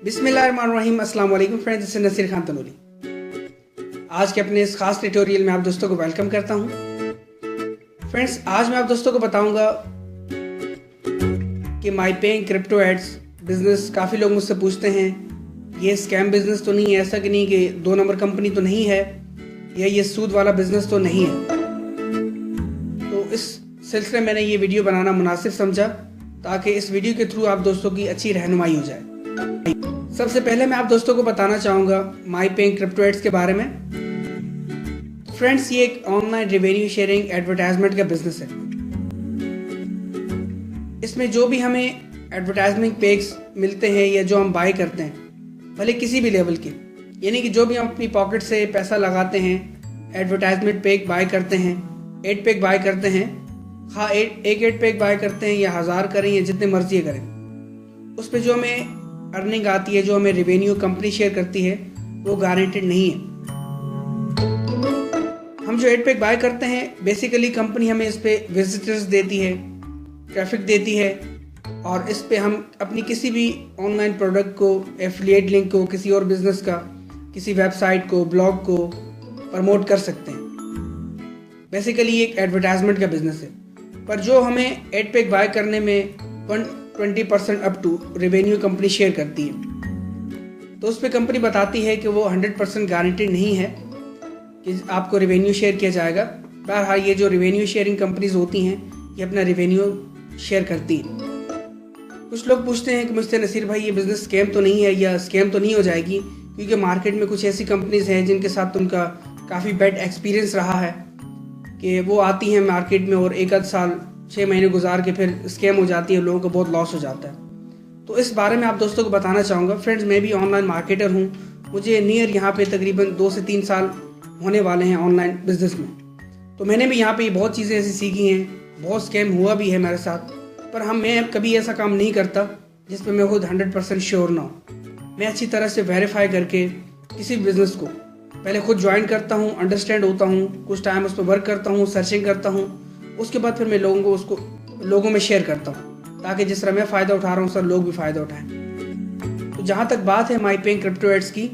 बिस्मिल्लाहिर्रहमानिर्रहीम। अस्सलाम वालेकुम फ्रेंड्स, इससे नसीर खान तनूरी। आज के अपने इस खास ट्यूटोरियल में आप दोस्तों को वेलकम करता हूं। फ्रेंड्स, आज मैं आप दोस्तों को बताऊंगा कि माई पेइंग क्रिप्टो एड्स बिजनेस। काफ़ी लोग मुझसे पूछते हैं ये स्कैम बिजनेस तो नहीं है, ऐसा कि नहीं कि 2 नंबर कंपनी तो नहीं है, या ये सूद वाला बिजनेस तो नहीं है। तो इस सिलसिले में मैंने ये वीडियो बनाना मुनासिब समझा ताकि इस वीडियो के थ्रू आप दोस्तों की अच्छी रहनुमाई हो जाए। सबसे पहले मैं आप दोस्तों को बताना चाहूँगा माई पेइंग क्रिप्टो एड्स के बारे में। फ्रेंड्स, ये एक ऑनलाइन रेवेन्यू शेयरिंग एडवर्टाइजमेंट का बिजनेस है। इसमें जो भी हमें एडवर्टाइजमेंट पेक्स मिलते हैं या जो हम बाय करते हैं, भले किसी भी लेवल के, यानी कि जो भी हम अपनी पॉकेट से पैसा लगाते हैं, एडवर्टाइजमेंट पेक बाय करते हैं, एड पेक बाय करते हैं, हाँ एक एड पेक बाय करते हैं या 1000 करें या जितने मर्जी करें, उस पर जो हमें अर्निंग आती है, जो हमें रेवेन्यू कंपनी शेयर करती है, वो गारंटेड नहीं है। हम जो एड पैक बाय करते हैं, बेसिकली कंपनी हमें इस पे विजिटर्स देती है, ट्रैफिक देती है, और इस पे हम अपनी किसी भी ऑनलाइन प्रोडक्ट को, एफिलिएट लिंक को, किसी और बिजनेस का, किसी वेबसाइट को, ब्लॉग को प्रमोट कर सकते हैं। बेसिकली एक एडवर्टाइजमेंट का बिजनेस है। पर जो हमें एड पैक बाय करने में 20% up to revenue company share करती है, तो उस पर कंपनी बताती है कि वो 100% गारंटी नहीं है कि आपको रेवेन्यू शेयर किया जाएगा। बहरहाल ये जो रेवेन्यू शेयरिंग कंपनीज होती हैं, ये अपना रेवेन्यू शेयर करती हैं। कुछ लोग पूछते हैं कि मुझसे नसीर भाई ये बिज़नेस स्कैम तो नहीं है, या स्कैम तो नहीं हो जाएगी, क्योंकि मार्केट में कुछ ऐसी कंपनीज हैं जिनके साथ उनका काफ़ी बैड एक्सपीरियंस रहा है कि वो आती हैं मार्केट में और 1 साल 6 महीने गुजार के फिर स्कैम हो जाती है, लोगों को बहुत लॉस हो जाता है। तो इस बारे में आप दोस्तों को बताना चाहूँगा। फ्रेंड्स, मैं भी ऑनलाइन मार्केटर हूँ। मुझे नियर यहाँ पे तकरीबन 2 से 3 साल होने वाले हैं ऑनलाइन बिजनेस में। तो मैंने भी यहाँ पे बहुत चीज़ें ऐसी सीखी हैं, बहुत स्कैम हुआ भी है मेरे साथ। पर मैं कभी ऐसा काम नहीं करता जिस पर मैं खुद 100% श्योर ना हो। मैं अच्छी तरह से वेरीफाई करके किसी बिज़नेस को पहले खुद ज्वाइन करता हूँ, अंडरस्टैंड होता हूँ, कुछ टाइम उस पर वर्क करता हूँ, सर्चिंग करता हूँ, उसके बाद फिर मैं लोगों में शेयर करता हूँ, ताकि जिस तरह मैं फ़ायदा उठा रहा हूँ सर लोग भी फ़ायदा उठाएं। तो जहाँ तक बात है माई पेइंग क्रिप्टो एड्स की,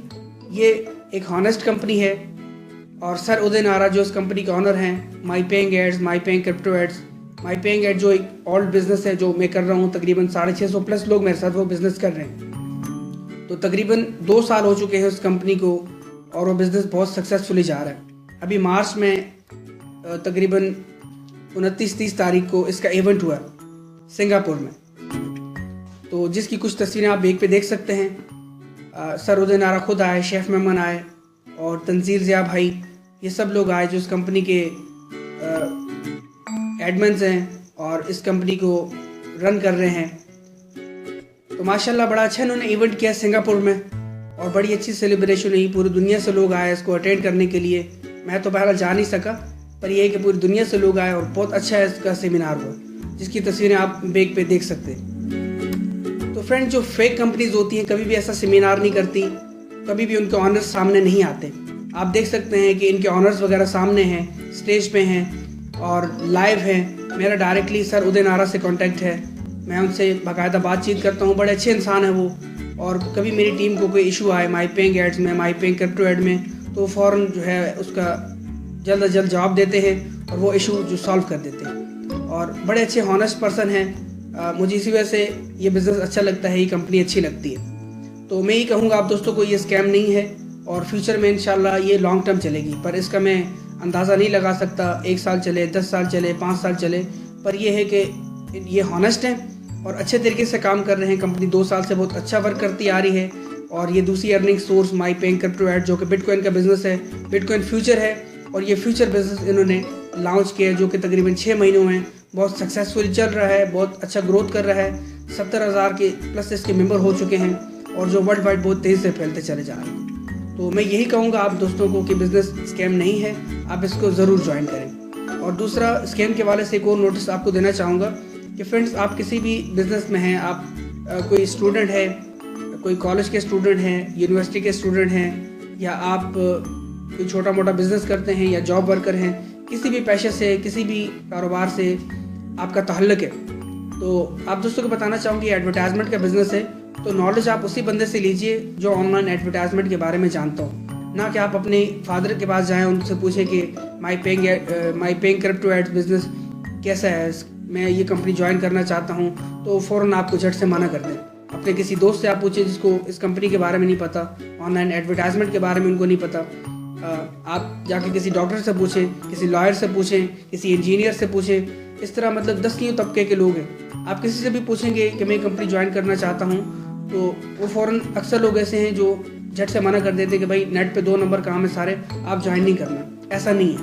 ये एक हॉनेस्ट कंपनी है, और सर उदय नारा जो इस कंपनी के ऑनर हैं, माई पेइंग एड्स, माई पेइंग क्रिप्टो एड्स, माई पेइंग एड जो एक ओल्ड बिजनेस है जो मैं कर रहा हूँ, तकरीबन 650+ लोग मेरे साथ वो बिज़नेस कर रहे हैं। तो तकरीबन 2 साल हो चुके हैं उस कंपनी को, और वो बिज़नेस बहुत सक्सेसफुली जा रहा है। अभी मार्च में तकरीबन 29-30 तारीख को इसका इवेंट हुआ सिंगापुर में, तो जिसकी कुछ तस्वीरें आप वेब पे देख सकते हैं। सर उदय नारा खुद आए, शेफ मेमन आए, और तंजीर ज़िया भाई, ये सब लोग आए जो इस कंपनी के एडमिन्स हैं और इस कंपनी को रन कर रहे हैं। तो माशाल्लाह बड़ा अच्छा इन्होंने इवेंट किया सिंगापुर में, और बड़ी अच्छी सेलिब्रेशन हुई। पूरी दुनिया से लोग आए इसको अटेंड करने के लिए। मैं तो बहरहाल जा नहीं सका, पर यह है कि पूरी दुनिया से लोग आए और बहुत अच्छा इसका सेमिनार हुआ, जिसकी तस्वीरें आप बेग पे देख सकते हैं। तो फ्रेंड, जो फेक कंपनीज होती हैं कभी भी ऐसा सेमिनार नहीं करती, कभी भी उनके ऑनर्स सामने नहीं आते। आप देख सकते हैं कि इनके ऑनर्स वगैरह सामने हैं, स्टेज पे हैं और लाइव हैं। मेरा डायरेक्टली सर उदय नारा से कॉन्टैक्ट है, मैं उनसे बाकायदा बातचीत करता हूँ। बड़े अच्छे इंसान हैं वो, और कभी मेरी टीम को कोई इशू आए माई पेइंग एड्स में, माई पेइंग क्रिप्टो एड में, तो फ़ौरन जो है उसका जल्द अज जल्द जवाब देते हैं और वो इशू जो सॉल्व कर देते हैं। और बड़े अच्छे हॉनेस्ट पर्सन हैं। मुझे इसी वजह से ये बिज़नेस अच्छा लगता है, ये कंपनी अच्छी लगती है। तो मैं ही कहूँगा आप दोस्तों को, ये स्कैम नहीं है, और फ्यूचर में इंशाल्लाह ये लॉन्ग टर्म चलेगी। पर इसका मैं अंदाज़ा नहीं लगा सकता 1 साल चले, 10 साल चले, 5 साल चले, पर यह है कि ये हॉनेस्ट हैं और अच्छे तरीके से काम कर रहे हैं। कंपनी 2 साल से बहुत अच्छा वर्क करती आ रही है। और ये दूसरी अर्निंग सोर्स माई पेइंग क्रिप्टो एड जो कि बिटकॉइन का बिज़नेस है, बिटकॉइन फ्यूचर है, और ये फ्यूचर बिजनेस इन्होंने लॉन्च किया जो कि तकरीबन 6 महीनों में बहुत सक्सेसफुली चल रहा है, बहुत अच्छा ग्रोथ कर रहा है। 70,000 के प्लस इसके मेंबर हो चुके हैं, और जो वर्ल्ड वाइड बहुत तेज़ी से फैलते चले जा रहे हैं। तो मैं यही कहूँगा आप दोस्तों को कि बिज़नेस स्कैम नहीं है, आप इसको ज़रूर ज्वाइन करें। और दूसरा, स्कैम के वाले से एक और नोटिस आपको देना चाहूँगा कि फ्रेंड्स, आप किसी भी बिज़नेस में हैं, आप कोई स्टूडेंट है, कोई कॉलेज के स्टूडेंट हैं, यूनिवर्सिटी के स्टूडेंट हैं, या आप कोई छोटा मोटा बिजनेस करते हैं, या जॉब वर्कर हैं, किसी भी पेशे से, किसी भी कारोबार से आपका ताल्लुक़ है, तो आप दोस्तों को बताना चाहूँगी एडवर्टाइजमेंट का बिज़नेस है, तो नॉलेज आप उसी बंदे से लीजिए जो ऑनलाइन एडवर्टाइजमेंट के बारे में जानता हो, ना कि आप अपने फादर के पास जाएं उनसे पूछें कि माई पेइंग क्रिप्टो एड्स बिजनेस कैसा है, मैं ये कंपनी ज्वाइन करना चाहता हूँ, तो फ़ौरन आपको झट से मना कर दें। अपने किसी दोस्त से आप पूछें जिसको इस कंपनी के बारे में नहीं पता, ऑनलाइन एडवर्टाइजमेंट के बारे में उनको नहीं पता। आप जाके किसी डॉक्टर से पूछें, किसी लॉयर से पूछें, किसी इंजीनियर से पूछें। इस तरह मतलब 10 तबके के लोग हैं। आप किसी से भी पूछेंगे कि मैं कंपनी ज्वाइन करना चाहता हूँ, तो वो फ़ौरन अक्सर लोग ऐसे हैं जो झट से मना कर देते हैं कि भाई नेट पे 2 नंबर काम है सारे, आप ज्वाइन नहीं करना। ऐसा नहीं है।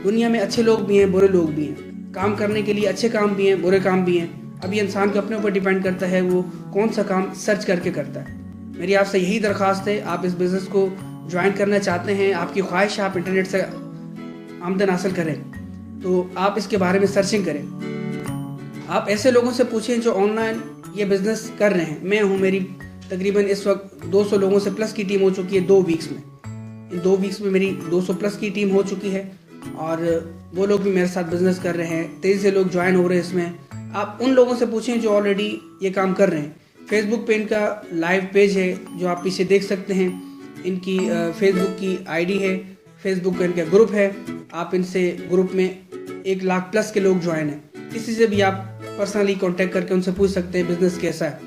दुनिया में अच्छे लोग भी हैं, बुरे लोग भी हैं। काम करने के लिए अच्छे काम भी हैं, बुरे काम भी हैं। अभी इंसान के अपने ऊपर डिपेंड करता है वो कौन सा काम सर्च करके करता है। मेरी आपसे यही दरख्वास्त है, आप इस बिज़नेस को ज्वाइन करना चाहते हैं, आपकी ख्वाहिश है आप इंटरनेट से आमदन हासिल करें, तो आप इसके बारे में सर्चिंग करें। आप ऐसे लोगों से पूछें जो ऑनलाइन ये बिज़नेस कर रहे हैं। मैं हूँ, मेरी तकरीबन इस वक्त 200 लोगों से प्लस की टीम हो चुकी है 2 वीक्स में। इन 2 वीक्स में मेरी 200 प्लस की टीम हो चुकी है और वो लोग भी मेरे साथ बिज़नेस कर रहे हैं। तेज़ी से लोग ज्वाइन हो रहे हैं इसमें। आप उन लोगों से पूछें जो ऑलरेडी ये काम कर रहे हैं। फेसबुक पे इनका लाइव पेज है जो आप पीछे देख सकते हैं। इनकी फेसबुक की आईडी है, फेसबुक का इनका ग्रुप है। आप इनसे ग्रुप में 1 लाख प्लस के लोग ज्वाइन हैं। किसी से भी आप पर्सनली कांटेक्ट करके उनसे पूछ सकते हैं बिज़नेस कैसा है।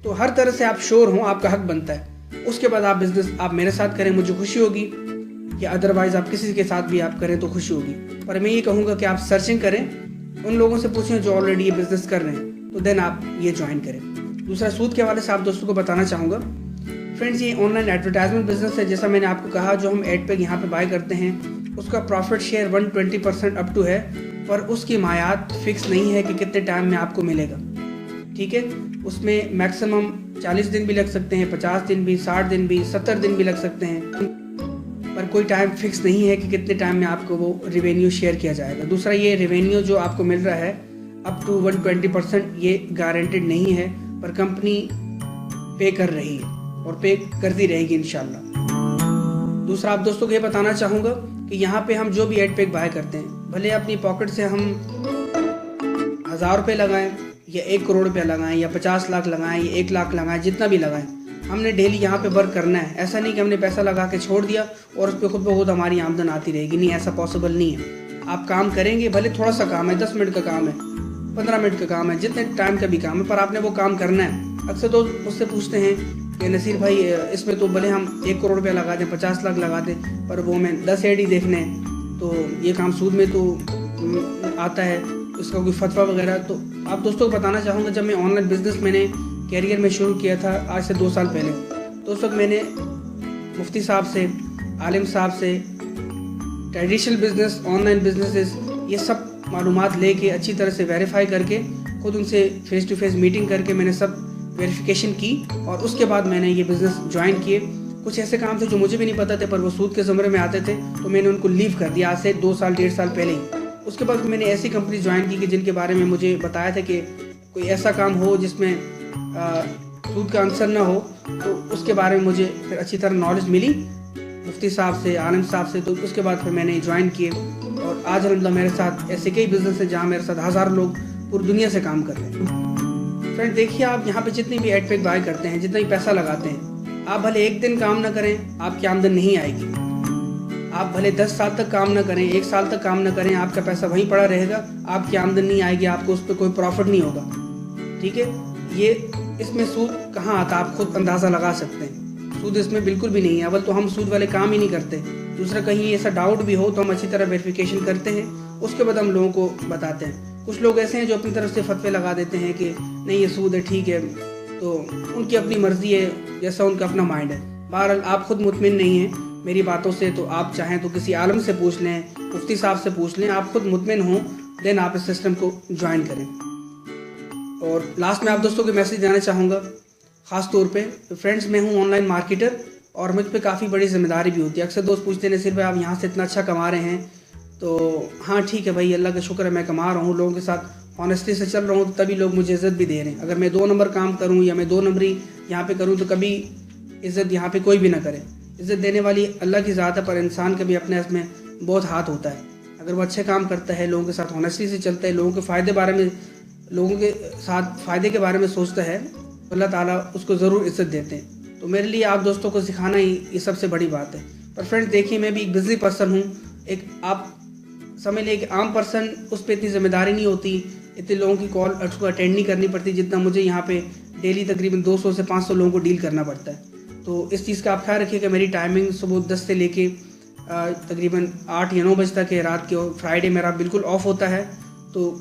तो हर तरह से आप श्योर हों, आपका हक बनता है। उसके बाद आप बिज़नेस आप मेरे साथ करें, मुझे खुशी होगी, या अदरवाइज़ आप किसी के साथ भी आप करें तो खुशी होगी। पर मैं ये कहूँगा कि आप सर्चिंग करें, उन लोगों से पूछें जो ऑलरेडी ये बिज़नेस कर रहे हैं, तो देन आप ये ज्वाइन करें। दूसरा, सूद के हवाले से आप दोस्तों को बताना चाहूँगा। फ्रेंड्स, ये ऑनलाइन एडवर्टाइजमेंट बिजनेस है। जैसा मैंने आपको कहा, जो हम एड पे यहाँ पे बाय करते हैं उसका प्रॉफिट शेयर 120% अप टू है, पर उसकी मायात फिक्स नहीं है कि कितने टाइम में आपको मिलेगा। ठीक है, उसमें मैक्सिमम 40 दिन भी लग सकते हैं, 50 दिन भी, 60 दिन भी, 70 दिन भी लग सकते हैं, पर कोई टाइम फिक्स नहीं है कि कितने टाइम में आपको वो रिवेन्यू शेयर किया जाएगा। दूसरा, ये रिवेन्यू जो आपको मिल रहा है अप टू 120%, ये गारंटेड नहीं है, पर कंपनी पे कर रही है और पे करती रहेगी इंशाल्लाह। दूसरा, आप दोस्तों को ये बताना चाहूँगा कि यहाँ पे हम जो भी एड पैक बाय करते हैं, भले अपनी पॉकेट से हम 1000 रुपये लगाएं या 1 करोड़ रुपया लगाएं या 50 लाख लगाएं या 1 लाख लगाएं, जितना भी लगाएं, हमने डेली यहाँ पे वर्क करना है। ऐसा नहीं कि हमने पैसा लगा के छोड़ दिया और उस पर खुद ब खुद हमारी आमदन आती रहेगी। नहीं, ऐसा पॉसिबल नहीं है। आप काम करेंगे, भले थोड़ा सा काम है, 10 मिनट का काम है, 15 मिनट का काम है, जितने टाइम का भी काम है, पर आपने वो काम करना है। अक्सर तो मुझसे पूछते हैं कि नसीर भाई, इसमें तो भले हम 1 करोड़ रुपया लगा दें, 50 लाख लगा दें, पर वो हमें 10 एड ही देखने हैं, तो ये काम सूद में तो आता है, उसका कोई फतवा वगैरह। तो आप दोस्तों को बताना चाहूँगा, जब मैं ऑनलाइन बिज़नेस मैंने कैरियर में शुरू किया था आज से 2 साल पहले, तो उस वक्त मैंने मुफ्ती साहब से, आलिम साहब से, ट्रेडिशनल बिज़नेस, ऑनलाइन बिजनेसेस, ये सब मालूमात लेके अच्छी तरह से वेरीफाई करके, खुद उनसे फेस टू फेस मीटिंग करके मैंने सब वेरिफिकेशन की और उसके बाद मैंने ये बिज़नेस ज्वाइन किए। कुछ ऐसे काम थे जो मुझे भी नहीं पता थे, पर वो सूद के ज़मरे में आते थे, तो मैंने उनको लीव कर दिया आज से 2 साल 1.5 साल पहले ही। उसके बाद मैंने ऐसी कंपनी ज्वाइन की कि जिनके बारे में मुझे बताया था कि कोई ऐसा काम हो जिसमें सूद का आंसर ना हो, तो उसके बारे में मुझे फिर अच्छी तरह नॉलेज मिली मुफ्ती साहब से, आलिम साहब से। तो उसके बाद फिर मैंने ज्वाइन किए और आज अल्हम्दुलिल्लाह मेरे साथ ऐसे कई बिज़नेस हैं जहाँ मेरे साथ हज़ारों लोग पूरी दुनिया से काम कर रहे हैं। फ्रेंड, देखिए, आप यहाँ पे जितनी भी एड पैक बाय करते हैं, जितना भी पैसा लगाते हैं, आप भले 1 दिन काम ना करें, आपकी आमदन नहीं आएगी। आप भले 10 साल तक काम ना करें, 1 साल तक काम ना करें, आपका पैसा वहीं पड़ा रहेगा, आपकी आमदन नहीं आएगी, आपको उस पर कोई प्रॉफिट नहीं होगा। ठीक है, ये इसमें सूद कहाँ आता है आप खुद अंदाज़ा लगा सकते हैं। सूद इसमें बिल्कुल भी नहीं है। अव्वल तो हम सूद वाले काम ही नहीं करते। दूसरा, कहीं ऐसा डाउट भी हो तो हम अच्छी तरह वेरिफिकेशन करते हैं, उसके बाद हम लोगों को बताते हैं। कुछ लोग ऐसे हैं जो अपनी तरफ से फतवे लगा देते हैं कि नहीं ये सूद है, ठीक है, तो उनकी अपनी मर्ज़ी है, जैसा उनका अपना माइंड है। बहरहाल, आप खुद मुतमिन नहीं हैं मेरी बातों से, तो आप चाहें तो किसी आलम से पूछ लें, मुफ्ती साहब से पूछ लें। आप खुद मुतमिन हों, देन आप इस सिस्टम को ज्वाइन करें। और लास्ट में आप दोस्तों को मैसेज देना चाहूँगा, ख़ास तौर पे फ्रेंड्स, मैं हूँ ऑनलाइन मार्केटर और मुझ पे काफ़ी बड़ी जिम्मेदारी भी होती है। अक्सर दोस्त पूछते हैं नसीर भाई, आप यहाँ से इतना अच्छा कमा रहे हैं, तो हाँ ठीक है भाई, अल्लाह का शुक्र है, मैं कमा रहा हूँ, लोगों के साथ ऑनेस्टी से चल रहा हूँ, तो तभी लोग मुझे इज़्ज़त भी दे रहे हैं। अगर मैं 2 नंबर काम करूँ या मैं 2 नंबरी यहाँ पे करूँ, तो कभी इज़्ज़त यहाँ पे कोई भी ना करे। इज़्ज़त देने वाली अल्लाह की ज़ात है, पर इंसान का भी अपने इसमें बहुत हाथ होता है। अगर वो अच्छे काम करता है, लोगों के साथ ऑनेस्टी से चलता है, लोगों के फ़ायदे के बारे में सोचता है, अल्लाह ताला उसको ज़रूर इज़्ज़त देते हैं। तो मेरे लिए आप दोस्तों को सिखाना ही ये सबसे बड़ी बात है। पर फ्रेंड्स देखिए, मैं भी एक बिज़ी पर्सन हूँ। एक आप समझ लें, एक आम पर्सन, उस पर इतनी ज़िम्मेदारी नहीं होती, इतने लोगों की कॉल उसको अटेंड नहीं करनी पड़ती जितना मुझे यहाँ पे डेली तकरीबन 200 से 500 लोगों को डील करना पड़ता है। तो इस चीज़ का आप ख्याल रखिएगा। मेरी टाइमिंग सुबह 10 से लेके तकरीबन 8 या 9 बजे तक है रात के, और फ्राइडे मेरा बिल्कुल ऑफ होता है। तो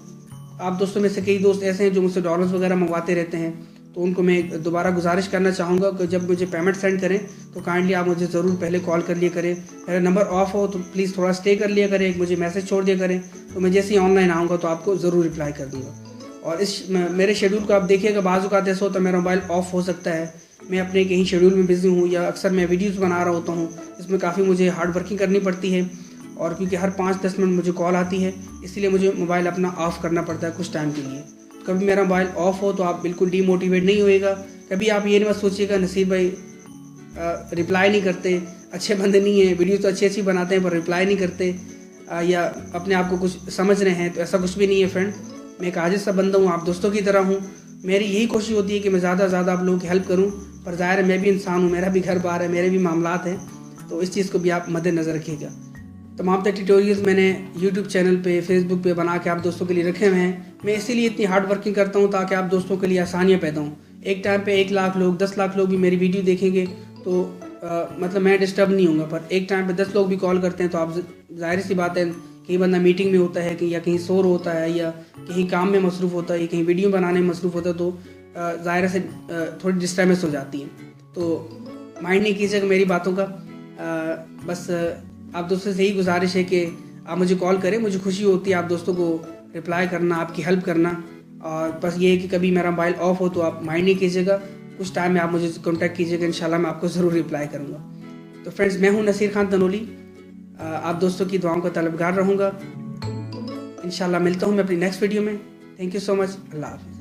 आप दोस्तों में से कई दोस्त ऐसे हैं जो मुझसे डॉलर्स वगैरह मंगवाते रहते हैं, तो उनको मैं दोबारा गुजारिश करना चाहूँगा कि जब मुझे पेमेंट सेंड करें तो काइंडली आप मुझे ज़रूर पहले कॉल कर लिया करें। मेरा नंबर ऑफ हो तो प्लीज़ थोड़ा स्टे कर लिया करें, मुझे मैसेज छोड़ दिया करें, तो मैं जैसे ही ऑनलाइन आऊँगा तो आपको ज़रूर रिप्लाई कर दूँगा। और इस मेरे शेड्यूल को आप देखिएगा, बाज़ औक़ात ऐसा होता है मेरा मोबाइल ऑफ हो सकता है, मैं अपने कहीं शेड्यूल में बिज़ी हूँ, या अक्सर मैं वीडियोज़ बना रहा होता हूँ, इसमें काफ़ी मुझे हार्ड वर्किंग करनी पड़ती है, और क्योंकि हर 5-10 मिनट मुझे कॉल आती है, इसलिए मुझे मोबाइल अपना ऑफ़ करना पड़ता है कुछ टाइम के लिए। कभी मेरा मोबाइल ऑफ हो तो आप बिल्कुल डीमोटिवेट नहीं होएगा। कभी आप ये मत सोचिएगा नसीब भाई रिप्लाई नहीं करते, अच्छे बंदे नहीं हैं, वीडियो तो अच्छी बनाते हैं पर रिप्लाई नहीं करते, या अपने आप को कुछ समझ रहे हैं, तो ऐसा कुछ भी नहीं है फ्रेंड। मैं एक आजिज़ सा बंदा हूँ, आप दोस्तों की तरह हूँ। मेरी यही कोशिश होती है कि मैं ज़्यादा से ज़्यादा आप लोगों की हेल्प करूँ, पर ज़ाहिर है मैं भी इंसान हूँ, मेरा भी घर बार है, मेरे भी मामलात हैं, तो इस चीज़ को भी आप मद्देनज़र रखिएगा। तमाम ट्यूटोरियल्स मैंने यूट्यूब चैनल पे, फेसबुक पे बना के आप दोस्तों के लिए रखे हुए हैं। मैं इसीलिए इतनी हार्ड वर्किंग करता हूँ ताकि आप दोस्तों के लिए आसानियाँ पैदा हों। एक टाइम पे 1 लाख लोग, 10 लाख लोग भी मेरी वीडियो देखेंगे तो मतलब मैं डिस्टर्ब नहीं होऊंगा, पर एक टाइम पे 10 लोग भी कॉल करते हैं तो आप ज़ाहिर सी बात है, कहीं बंदा मीटिंग में होता है, या कहीं शोर होता है, या कहीं काम में मसरूफ़ होता है, या कहीं वीडियो बनाने में मसरूफ़ होता है, तो ज़ाहिर से थोड़ी डिस्टर्बेंस हो जाती है। तो माइंड नहीं कीजिएगा मेरी बातों का। बस आप दोस्तों से यही गुजारिश है कि आप मुझे कॉल करें, मुझे खुशी होती है आप दोस्तों को रिप्लाई करना, आपकी हेल्प करना। और बस ये है कि कभी मेरा मोबाइल ऑफ हो तो आप माइंड नहीं कीजिएगा, कुछ टाइम में आप मुझे कॉन्टैक्ट कीजिएगा, इंशाल्लाह मैं आपको ज़रूर रिप्लाई करूँगा। तो फ्रेंड्स, मैं हूँ नसीर खान तनोली, आप दोस्तों की दुआओं का तलबगार रहूँगा। इंशाल्लाह मिलता हूँ मैं अपनी नेक्स्ट वीडियो में। Thank you so much. अल्लाह हाफ़िज़।